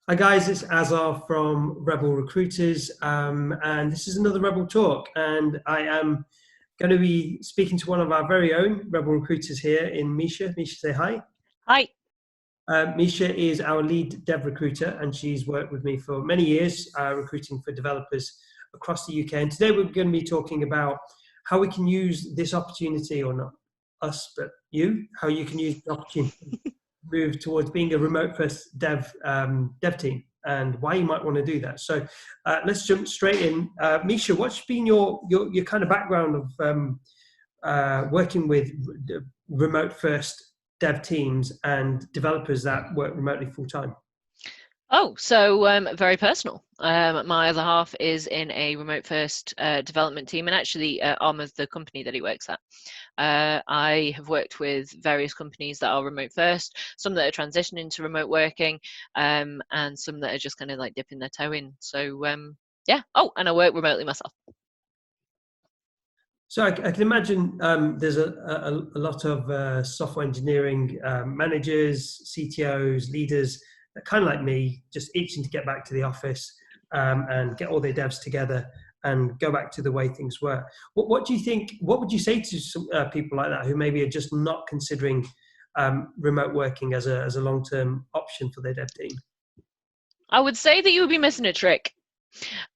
Hi guys, it's Azar from Rebel Recruiters, and this is another Rebel Talk. And I am going to be speaking to one of our very own Rebel Recruiters here in Misha. Misha, say hi. Hi. Misha is our lead dev recruiter, and she's worked with me for many years, recruiting for developers across the UK. And today we're going to be talking about how we can use this opportunity, or not us, but you, how you can use the opportunity move towards being a remote first dev team and why you might want to do that. So let's jump straight in. Misha, what's been your kind of background of working with remote first dev teams and developers that work remotely full time? Oh, so very personal. My other half is in a remote first development team and actually arm of the company that he works at. I have worked with various companies that are remote first, some that are transitioning to remote working, and some that are just kind of like dipping their toe in. So yeah. Oh, and I work remotely myself. So I can imagine there's a lot of software engineering managers, CTOs, leaders, kind of like me, just itching to get back to the office and get all their devs together and go back to the way things were. What do you think? What would you say to some, people like that who maybe are just not considering remote working as a long-term option for their dev team? I would say that you would be missing a trick.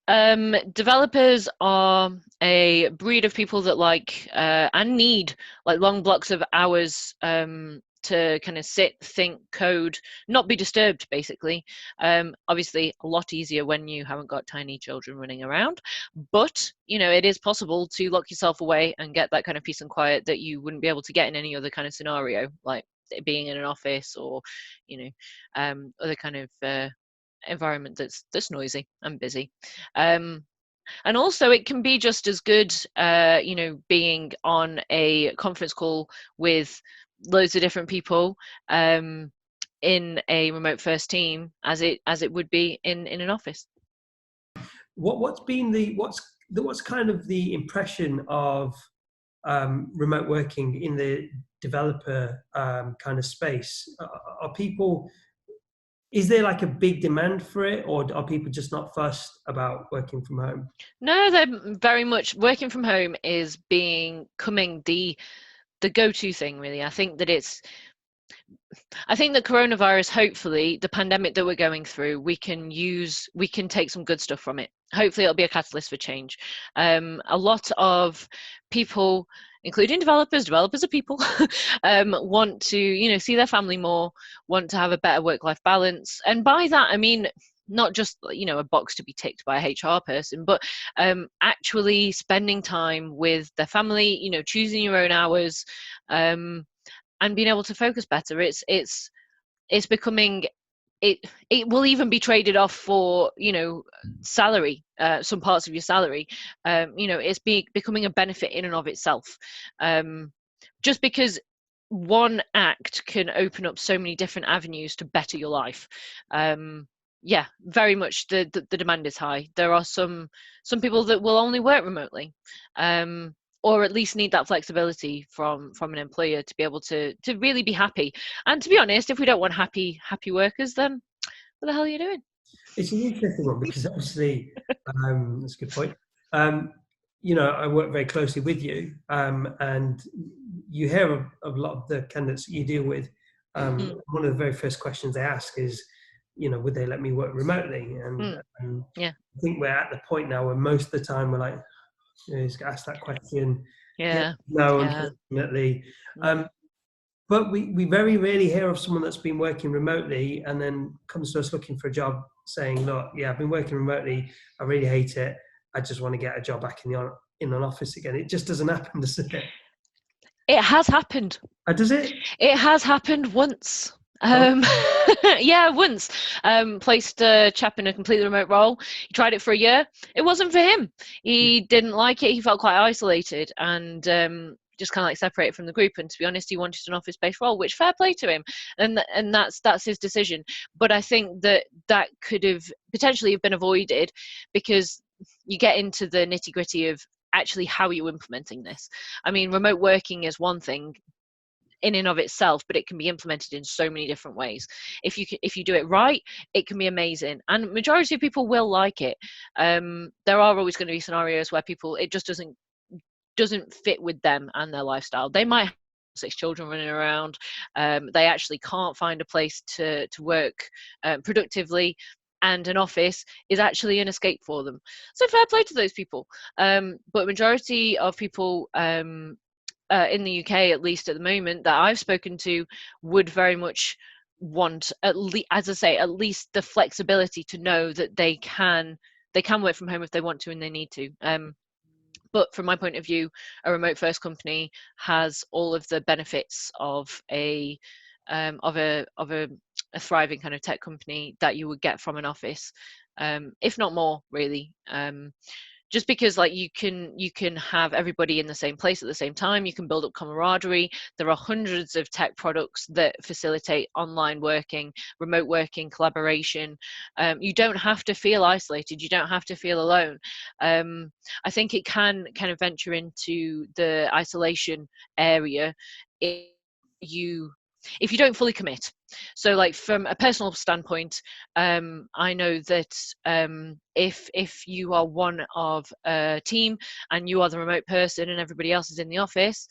Developers are a breed of people that like and need like long blocks of hours to kind of sit, think, code, not be disturbed, basically. Obviously, a lot easier when you haven't got tiny children running around, but it is possible to lock yourself away and get that kind of peace and quiet that you wouldn't be able to get in any other kind of scenario, like being in an office or other kind of environment that's noisy and busy. And also it can be just as good being on a conference call with loads of different people in a remote first team as it would be in an office. What's been what's kind of the impression of remote working in the developer kind of space? Are people, is there like a big demand for it, or are people just not fussed about working from home? No, they're very much working from home is becoming the go-to thing, really. I think that coronavirus, hopefully, the pandemic that we're going through, we can take some good stuff from it. Hopefully, it'll be a catalyst for change. A lot of people, including developers are people, want to, see their family more, want to have a better work-life balance. And by that, I mean, not just, a box to be ticked by a HR person, but actually spending time with their family, choosing your own hours, and being able to focus better. It's becoming, it will even be traded off for salary, some parts of your salary. It's becoming a benefit in and of itself, just because one act can open up so many different avenues to better your life. Yeah, very much the demand is high. There are some people that will only work remotely, or at least need that flexibility from an employer to be able to really be happy. And to be honest, if we don't want happy workers, then what the hell are you doing? It's an interesting one because obviously, that's a good point. I work very closely with you, and you hear of a lot of the candidates that you deal with. One of the very first questions they ask is, would they let me work remotely? And Yeah. I think we're at the point now where most of the time we're like, just ask that question. Yeah. No, Yeah. unfortunately. But we very rarely hear of someone that's been working remotely and then comes to us looking for a job saying, look, yeah, I've been working remotely. I really hate it. I just want to get a job back in an office again. It just doesn't happen, does it? It has happened. Does it? It has happened once. Oh. Yeah, once. Placed a chap in a completely remote role. He tried it for a year. It wasn't for him. He didn't like it. He felt quite isolated and just kind of like separated from the group. And to be honest, he wanted an office-based role, which fair play to him. And that's his decision. But I think that could have potentially have been avoided, because you get into the nitty-gritty of actually how are you implementing this. I mean, remote working is one thing. in and of itself, but it can be implemented in so many different ways. If you do it right, it can be amazing, and majority of people will like it. There are always going to be scenarios where people, it just doesn't fit with them and their lifestyle. They might have 6 children running around. They actually can't find a place to work productively, and an office is actually an escape for them. So fair play to those people. But majority of people in the UK, at least at the moment, that I've spoken to, would very much want, at least, as I say, at least the flexibility to know that they can work from home if they want to and they need to. But from my point of view, a remote first company has all of the benefits of a thriving kind of tech company that you would get from an office, if not more, really. Just because, like, you can have everybody in the same place at the same time. You can build up camaraderie. There are hundreds of tech products that facilitate online working, remote working, collaboration. You don't have to feel isolated. You don't have to feel alone. I think it can kind of venture into the isolation area if you don't fully commit. So, like, from a personal standpoint, I know that if you are one of a team and you are the remote person and everybody else is in the office,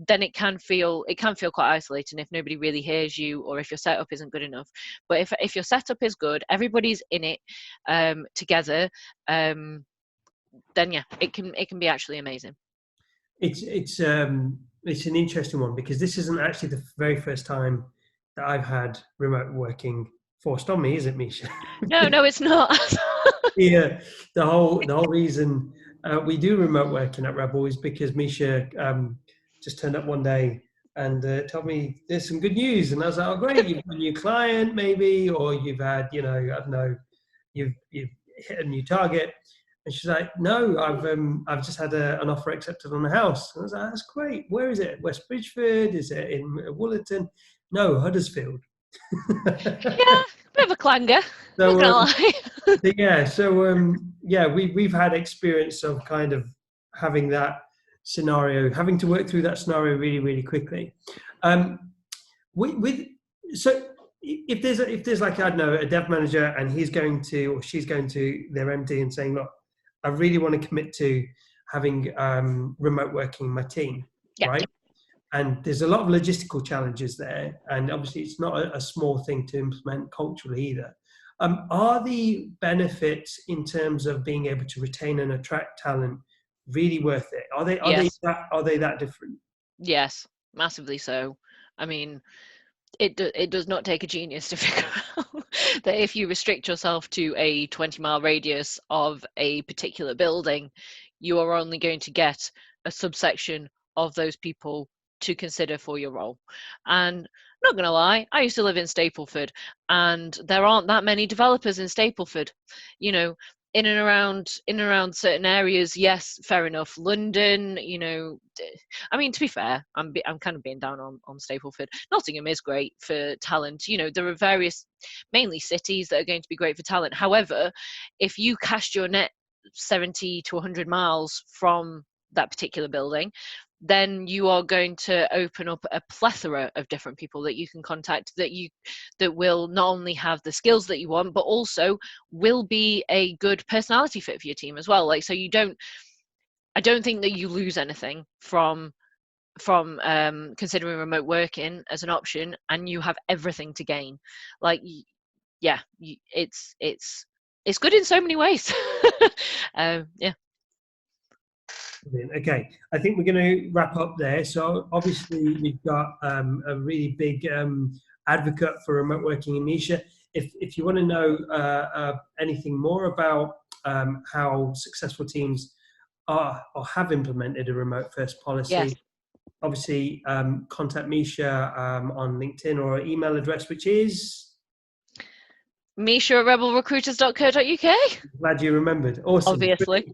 then it can feel quite isolating if nobody really hears you, or if your setup isn't good enough. But if your setup is good, everybody's in it together, then yeah, it can be actually amazing. It's an interesting one, because this isn't actually the very first time that I've had remote working forced on me, is it, Misha? No, it's not. Yeah, the whole reason we do remote working at Rebel is because Misha just turned up one day and told me there's some good news, and I was like, oh great, you've got a new client maybe, or you've had, I don't know, you've hit a new target. And she's like, no, I've just had an offer accepted on the house. And I was like, that's great. Where is it? West Bridgeford? Is it in Woollerton? No, Huddersfield. Yeah, bit of a clanger. So, Not gonna lie. we've had experience of kind of having that scenario, having to work through that scenario really, really quickly. So if there's like, I don't know, a dev manager, and he's going to, or she's going to their MD and saying, look, I really want to commit to having remote working in my team, Yeah. right? And there's a lot of logistical challenges there, and obviously it's not a small thing to implement culturally either. Are the benefits in terms of being able to retain and attract talent really worth it? Are they that different? Yes, massively so. I mean, it does not take a genius to figure out that if you restrict yourself to a 20-mile radius of a particular building, you are only going to get a subsection of those people to consider for your role. And not gonna lie, I used to live in Stapleford, and there aren't that many developers in Stapleford. In and around certain areas, yes, fair enough. London, I mean, to be fair, I'm kind of being down on Stapleford. Nottingham is great for talent. There are various, mainly cities, that are going to be great for talent. However, if you cast your net 70 to 100 miles from that particular building, then you are going to open up a plethora of different people that you can contact, that will not only have the skills that you want, but also will be a good personality fit for your team as well. Like, so I don't think that you lose anything from considering remote working as an option, and you have everything to gain. Like, yeah, it's good in so many ways. Yeah. Okay, I think we're going to wrap up there. So obviously we've got a really big advocate for remote working in Misha. If you want to know anything more about how successful teams are or have implemented a remote first policy, Yes. obviously contact Misha on LinkedIn, or email address, which is Misha@rebelrecruiters.co.uk. Glad you remembered. Awesome. Obviously.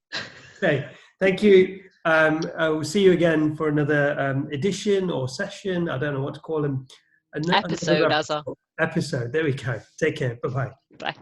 Okay, thank you. I will see you again for another edition or session. I don't know what to call them. Episode, Another episode. There we go. Take care. Bye-bye. Bye.